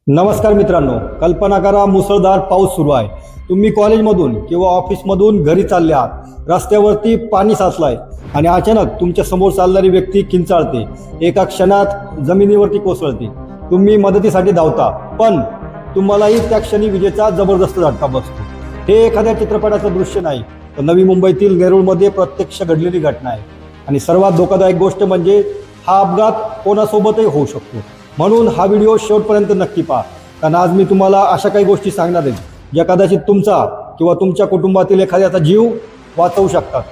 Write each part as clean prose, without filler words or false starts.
नमस्कार मित्रांनो, कल्पना करा मुसळधार पाऊस सुरू आहे. तुम्ही कॉलेजमधून किंवा ऑफिसमधून घरी चालले आहात. रस्त्यावरती पाणी साचलंय आणि अचानक तुमच्या समोर चालणारी व्यक्ती किंचाळते, एका क्षणात जमिनीवरती कोसळते. तुम्ही मदतीसाठी धावता, पण तुम्हालाही त्या क्षणी विजेचा जबरदस्त झटका बसतो. हे एखाद्या चित्रपटाचं दृश्य नाही, तर नवी मुंबईतील नेरूळमध्ये प्रत्यक्ष घडलेली घटना आहे. आणि सर्वात धोकादायक गोष्ट म्हणजे हा अपघात कोणासोबतही होऊ शकतो. म्हणून हा व्हिडिओ शेवटपर्यंत नक्की पहा, कारण आज मी तुम्हाला अशा काही गोष्टी सांगणार आहे ज्या कदाचित तुमचा किंवा तुमच्या कुटुंबातील एखाद्याचा जीव वाचवू शकतात.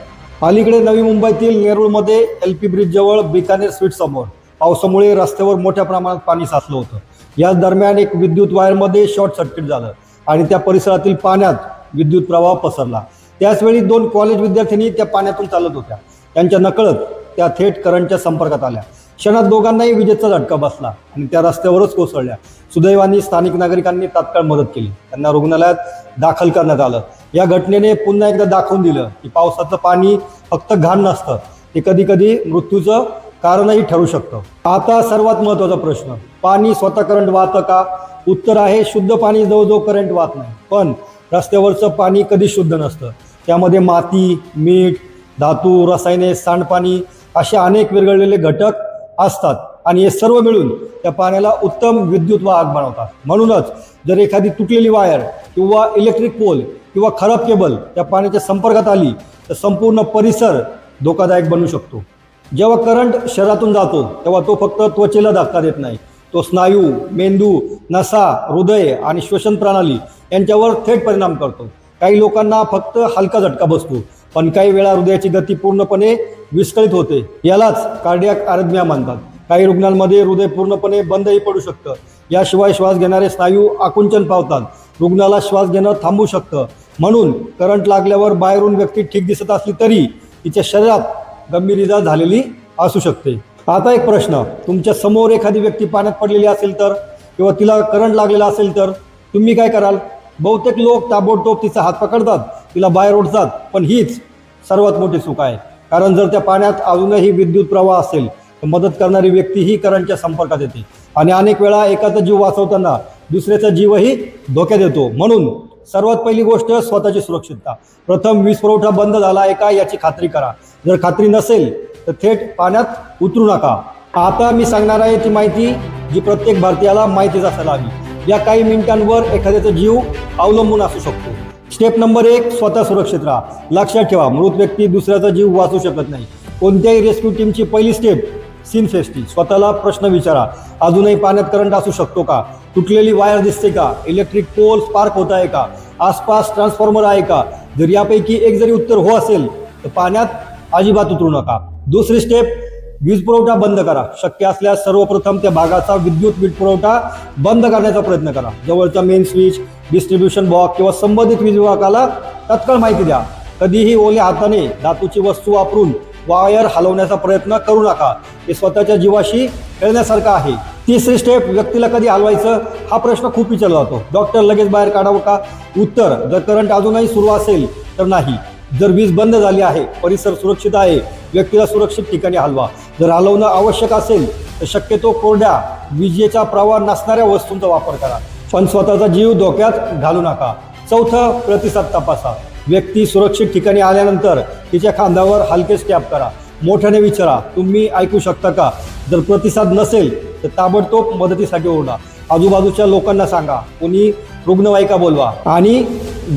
अलीकडे नवी मुंबईतील नेरूळमध्ये LP ब्रिजजवळ बिकानेर स्वीट समोर पावसामुळे रस्त्यावर मोठ्या प्रमाणात पाणी साचलं होतं. याच दरम्यान एक विद्युत वायरमध्ये शॉर्ट सर्किट झालं आणि त्या परिसरातील पाण्यात विद्युत प्रवाह पसरला. त्याचवेळी 2 कॉलेज विद्यार्थिनी त्या पाण्यातून चालत होत्या. त्यांच्या नकळत त्या थेट करंटच्या संपर्कात आल्या. क्षणात दोघांनाही विजेचा झटका बसला आणि त्या रस्त्यावरच कोसळल्या. सुदैवाने स्थानिक नागरिकांनी तात्काळ मदत केली. त्यांना रुग्णालयात दाखल करण्यात आलं. या घटनेने पुन्हा एकदा दाखवून दिलं की पावसाचं पाणी फक्त घाण नसतं, ते कधी कधी मृत्यूचं कारणही ठरू शकतं. आता सर्वात महत्त्वाचा प्रश्न, पाणी स्वतः करंट वाहतं का? उत्तर आहे, शुद्ध पाणी जवळजवळ करंट वाहत नाही. पण रस्त्यावरचं पाणी कधी शुद्ध नसतं. त्यामध्ये माती, मीठ, धातू, रसायने, सांडपाणी असे अनेक विरघळलेले घटक असतात आणि हे सर्व मिळून त्या पाण्याला उत्तम विद्युत वाहक बनवतात. म्हणूनच जर एखादी तुटलेली वायर किंवा इलेक्ट्रिक पोल किंवा खराब केबल त्या पाण्याच्या संपर्कात आली तर संपूर्ण परिसर धोकादायक बनू शकतो. जेव्हा करंट शरीरातून जातो तेव्हा तो फक्त त्वचेला धक्का देत नाही, तो स्नायू, मेंदू, नसा, हृदय आणि श्वसन प्रणाली यांच्यावर थेट परिणाम करतो. काही लोकांना फक्त हलका झटका बसतो, पण काही वेळा हृदयाची गती पूर्णपणे विस्कळीत होते. यालाच कार्डियाक अरिथमिया म्हणतात. काही रुग्णांमध्ये हृदय पूर्णपणे बंदही पडू शकतं. याशिवाय श्वास घेणारे स्नायू आकुंचन पावतात. रुग्णाला श्वास घेणं थांबू शकतं. म्हणून करंट लागल्यावर बाहेरून व्यक्ती ठीक दिसत असली तरी तिच्या शरीरात गंभीर इजा झालेली असू शकते. आता एक प्रश्न, तुमच्या समोर एखादी व्यक्ती पाण्यात पडलेली असेल तर, किंवा तिला करंट लागलेला असेल तर तुम्ही काय कराल? बहुतेक लोक ताबडतोब तिचा हात पकडतात, तिला बाहेर ओढतात. पण हीच सर्वात मोठी चूक आहे. कारण जर त्या पाण्यात अजूनही विद्युत प्रवाह असेल तर मदत करणारी व्यक्ती ही करंटच्या संपर्कात येते आणि अनेक वेळा एकाचा जीव वाचवताना दुसऱ्याचा जीवही धोक्यात येतो. म्हणून सर्वात पहिली गोष्ट, स्वतःची सुरक्षितता. प्रथम वीज पुरवठा बंद झाला आहे का याची खात्री करा. जर खात्री नसेल तर थेट पाण्यात उतरू नका. आता मी सांगणार आहे ती माहिती जी प्रत्येक भारतीयाला माहितीच असायला हवी. या काही मिनिटांवर एखाद्याचा जीव अवलंबून असू शकतो. स्टेप नंबर 1, स्वतः सुरक्षित राहा. लक्षात ठेवा, मृत व्यक्ती दुसऱ्याचा जीव वाचू शकत नाही. कोणत्याही रेस्क्यू टीमची पहिली स्टेप, सीन सेफ्टी. स्वतःला प्रश्न विचारा, अजूनही पाण्यात करंट असू शकतो का? तुटलेली वायर दिसते का? इलेक्ट्रिक पोल स्पार्क होत आहे का? आसपास ट्रान्सफॉर्मर आहे का? जर यापैकी एक जरी उत्तर हो असेल तर पाण्यात अजिबात उतरू नका. दुसरी स्टेप, वीज पुरवठा बंद करा. शक्य असल्यास सर्वप्रथम त्या भागाचा विद्युत वीज पुरवठा बंद करण्याचा प्रयत्न करा. जवळचा मेन स्विच, डिस्ट्रीब्युशन बॉक्स किंवा संबंधित वीज विभागाला तात्काळ माहिती द्या. कधीही ओल्या हाताने धातूची वस्तू वापरून वायर हलवण्याचा प्रयत्न करू नका. हे स्वतःच्या जीवाशी खेळण्यासारखं आहे. तिसरी स्टेप, व्यक्तीला कधी हलवायचं हा प्रश्न खूप विचारला जातो. डॉक्टर लगेच बाहेर काढावं का? उत्तर, जर करंट अजूनही सुरू असेल तर नाही. जर वीज बंद झाली आहे, परिसर सुरक्षित आहे, व्यक्तीला सुरक्षित ठिकाणी हलवा. जर हलवणं आवश्यक असेल तर शक्यतो कोरड्या, विजेचा प्रवाह नसणाऱ्या वस्तूंचा वापर करा, पण स्वतःचा जीव धोक्यात घालू नका. चौथं, प्रतिसाद तपासा. व्यक्ती सुरक्षित ठिकाणी आल्यानंतर तिच्या खांद्यावर हलकेच टॅप करा. मोठ्याने विचारा, तुम्ही ऐकू शकता का? जर प्रतिसाद नसेल तर ताबडतोब मदतीसाठी ओरडा. आजूबाजूच्या लोकांना सांगा, कोणी रुग्णवाहिका बोलवा आणि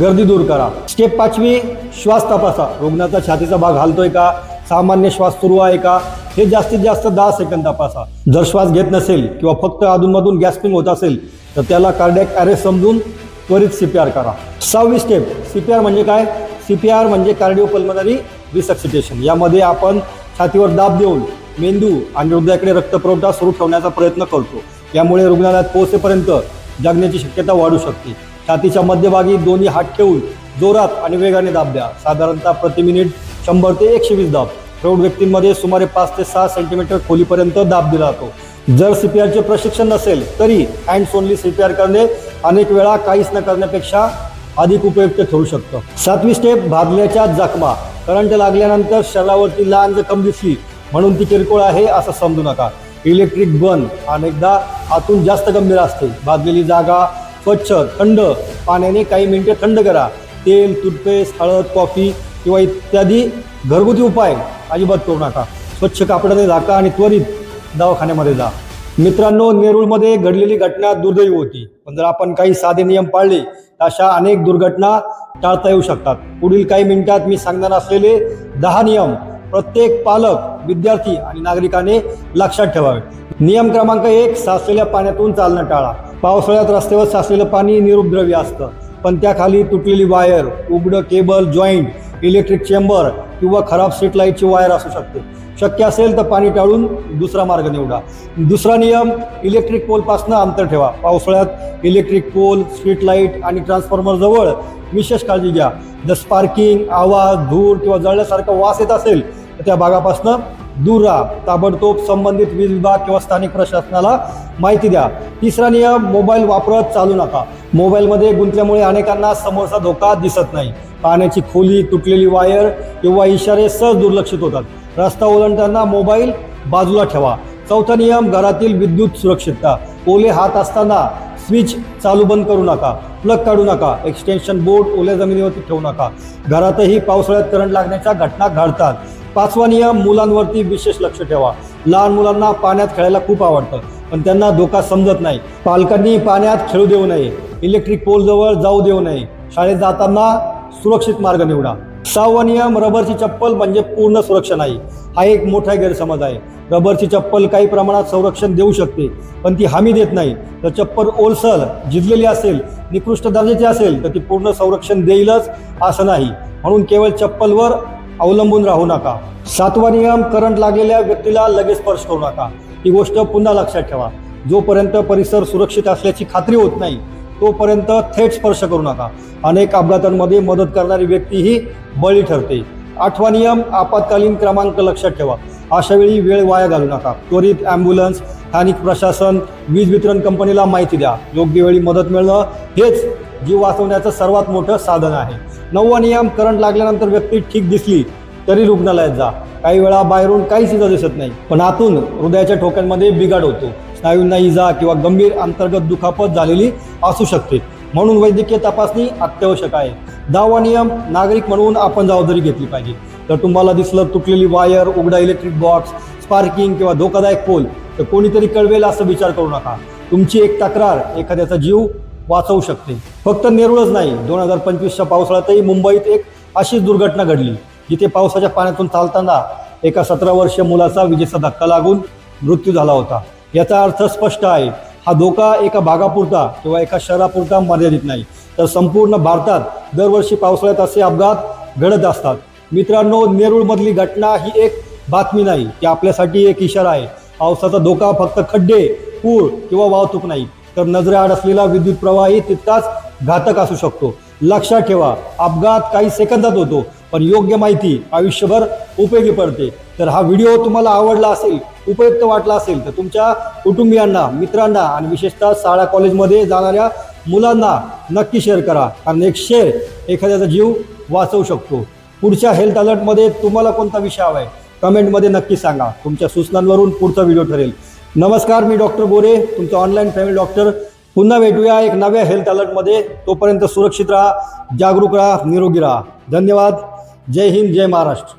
गर्दी दूर करा. स्टेप 5, श्वास तपासा. रुग्णाचा छातीचा भाग हालतोय का? सामान्य श्वास सुरू आहे का? हे जास्तीत जास्त 10 सेकंद तपासा. जर श्वास घेत नसेल किंवा फक्त अधूनमधून गॅस्पिंग होत असेल तर त्याला कार्डियाक अरेस्ट समजून त्वरित CPR करा. 6वी स्टेप, CPR म्हणजे काय? CPR म्हणजे कार्डिओपल्मनरी रिसक्सिटेशन. यामध्ये आपण छातीवर दाब देऊन मेंदू आणि हृदयाकडे रक्तपुरवठा सुरू ठेवण्याचा प्रयत्न करतो. यामुळे रुग्णालयात पोहोचेपर्यंत जगण्याची शक्यता वाढू शकते. छातीच्या मध्यभागी दोन्ही हात ठेवून जोरात आणि वेगाने दाब द्या. साधारणतः प्रति मिनिट 100 ते 120 दाब. प्रौढ व्यक्तींमध्ये सुमारे 5 ते 6 सेंटीमीटर खोलीपर्यंत दाब दिला जातो. जर CPRचे प्रशिक्षण नसेल तरी हँड्स ओनली CPR करणे अनेक वेळा काहीच न करण्यापेक्षा अधिक उपयुक्त ठरू शकतं. 7वी स्टेप, भाजल्याच्या जखमा. करंट लागल्यानंतर शरीरावरती लहान जखम दिसली म्हणून ती किरकोळ आहे असं समजू नका. इलेक्ट्रिक बर्न अनेकदा आतून जास्त गंभीर असते. भाजलेली जागा स्वच्छ थंड पाण्याने काही मिनिटे थंड करा. तेल, टूथपेस्ट, हळद, कॉफी किंवा इत्यादी घरगुती उपाय अजिबात करू नका. स्वच्छ कापडाने झाका आणि त्वरित दवाखान्यामध्ये जा. मित्रांनो, नेरूळमध्ये घडलेली घटना दुर्दैवी होती, पण जर आपण काही साधे नियम पाळले तर अशा अनेक दुर्घटना टाळता येऊ शकतात. पुढील काही मिनिटात मी सांगणार असलेले 10 नियम प्रत्येक पालक, विद्यार्थी आणि नागरिकाने लक्षात ठेवावे. नियम क्रमांक 1, साचलेल्या पाण्यातून चालणं टाळा. पावसाळ्यात रस्त्यावर साचलेलं पाणी निरुपद्रव्य असतं, पण त्याखाली तुटलेली वायर, उघडं केबल, जॉईंट, इलेक्ट्रिक चेंबर किंवा खराब स्ट्रीट लाईटची वायर असू शकते. शक्य असेल तर पाणी टाळून दुसरा मार्ग निवडा. दुसरा नियम, इलेक्ट्रिक पोलपासून अंतर ठेवा. पावसाळ्यात इलेक्ट्रिक पोल, स्ट्रीट लाईट आणि ट्रान्सफॉर्मर जवळ विशेष काळजी घ्या. जर स्पार्किंग, आवाज, धूर किंवा जळल्यासारखा वास येत असेल तर त्या भागापासून दूर राहा. ताबडतोब संबंधित वीज विभाग किंवा स्थानिक प्रशासनाला माहिती द्या. तिसरा नियम, मोबाईल वापरत चालू नका. मोबाईलमध्ये गुंतल्यामुळे अनेकांना समोरचा धोका दिसत नाही. पाण्याची खोली, तुटलेली वायर किंवा इशारे सहज दुर्लक्षित होतात. रस्ता ओलांडताना मोबाईल बाजूला ठेवा. चौथा नियम, घरातील विद्युत सुरक्षितता. ओले हात असताना स्विच चालू बंद करू नका, प्लग काढू नका, एक्सटेन्शन बोर्ड ओल्या जमिनीवरती ठेवू नका. घरातही पावसाळ्यात करंट लागण्याच्या घटना घडतात. पाचवा नियम, मुलांवरती विशेष लक्ष ठेवा. लहान मुलांना पाण्यात खेळायला खूप आवडतं, पण त्यांना धोका समजत नाही. पालकांनी पाण्यात खेळू देऊ नये. इलेक्ट्रिक पोलजवळ जाऊ देऊ नये. शाळेत जाताना सुरक्षित मार्ग निवडा. 6वा नियम, रबरची चप्पल म्हणजे पूर्ण सुरक्षा नाही. हा एक मोठा गैरसमज आहे. रबरची चप्पल काही प्रमाणात संरक्षण देऊ शकते, पण ती हमी देत नाही. जर चप्पल ओलसर, झिजलेली असेल, निकृष्ट दर्जाची असेल तर ती पूर्ण संरक्षण देईलच असं नाही. म्हणून केवळ चप्पलवर अवलंबून राहू नका. 7वा नियम, करंट लागलेल्या व्यक्तीला लगेच स्पर्श करू नका. ही गोष्ट पुन्हा लक्षात ठेवा. जोपर्यंत परिसर सुरक्षित असल्याची खात्री होत नाही तोपर्यंत थेट स्पर्श करू नका. अनेक अपघातांमध्ये मदत करणारी व्यक्ती ही बळी ठरते. 8वा नियम, आपत्कालीन क्रमांक लक्षात ठेवा. अशा वेळी वेळ वाया घालू नका. त्वरित ॲम्ब्युलन्स, स्थानिक प्रशासन, वीज वितरण कंपनीला माहिती द्या. योग्य वेळी मदत मिळणं हेच जीव वाचवण्याचं सर्वात मोठं साधन आहे. 9वा नियम, करंट लागल्यानंतर व्यक्ती ठीक दिसली तरी रुग्णालयात जा. काही वेळा बाहेरून काहीच इजा दिसत नाही, पण आतून हृदयाच्या ठोक्यांमध्ये बिघाड होतो. स्नायूंना इजा किंवा गंभीर अंतर्गत दुखापत झालेली असू शकते. म्हणून वैद्यकीय तपासणी अत्यावश्यक आहे. 10वा नियम, नागरिक म्हणून आपण जबाबदारी घेतली पाहिजे. जर तुम्हाला दिसलं तुटलेली वायर, उघडा इलेक्ट्रिक बॉक्स, स्पार्किंग किंवा धोकादायक पोल तर कोणीतरी कळवेल असं विचार करू नका. तुमची एक तक्रार एखाद्याचा जीव वाचवू शकते. फक्त नेरूळच नाही, 2025च्या पावसाळ्यातही मुंबईत एक अशीच दुर्घटना घडली, जिथे पावसाच्या पाण्यातून चालताना एका 17 वर्षीय मुलाचा विजेचा धक्का लागून मृत्यू झाला होता. याचा अर्थ स्पष्ट आहे. हा धोका एका भागापुरता किंवा एका शहरापुरता मर्यादित नाही, तर संपूर्ण भारतात दरवर्षी पावसाळ्यात असे अपघात घडत असतात. मित्रांनो, नेरूळमधली घटना ही एक बातमी नाही, ती आपल्यासाठी एक इशारा आहे. पावसाचा धोका फक्त खड्डे, पूर किंवा वाहतूक नाही, तर नजरेआड असलेला विद्युत प्रवाहही तितकाच घातक असू शकतो. लक्षात ठेवा, अपघात काही सेकंदात होतो, पण योग्य माहिती आयुष्यभर उपयोगी पडते. तर हा व्हिडिओ तुम्हाला आवडला असेल, उपयुक्त वाटला असेल तर तुमच्या कुटुंबियांना, मित्रांना आणि विशेषतः शाळा कॉलेजमध्ये जाणाऱ्या मुलांना नक्की शेअर करा, कारण एक शेअर एखाद्याचा जीव वाचवू शकतो. पुढच्या हेल्थ अलर्टमध्ये तुम्हाला कोणता विषय हवा आहे कमेंटमध्ये नक्की सांगा. तुमच्या सूचनांवरून पुढचा व्हिडिओ ठरेल. नमस्कार, मी डॉक्टर गोरे, तुमचा ऑनलाईन फॅमिली डॉक्टर. पुन्हा भेटूया एक नव्या हेल्थ अलर्टमध्ये. तोपर्यंत सुरक्षित राहा, जागरूक राहा, निरोगी राहा. धन्यवाद. जय हिंद, जय महाराष्ट्र.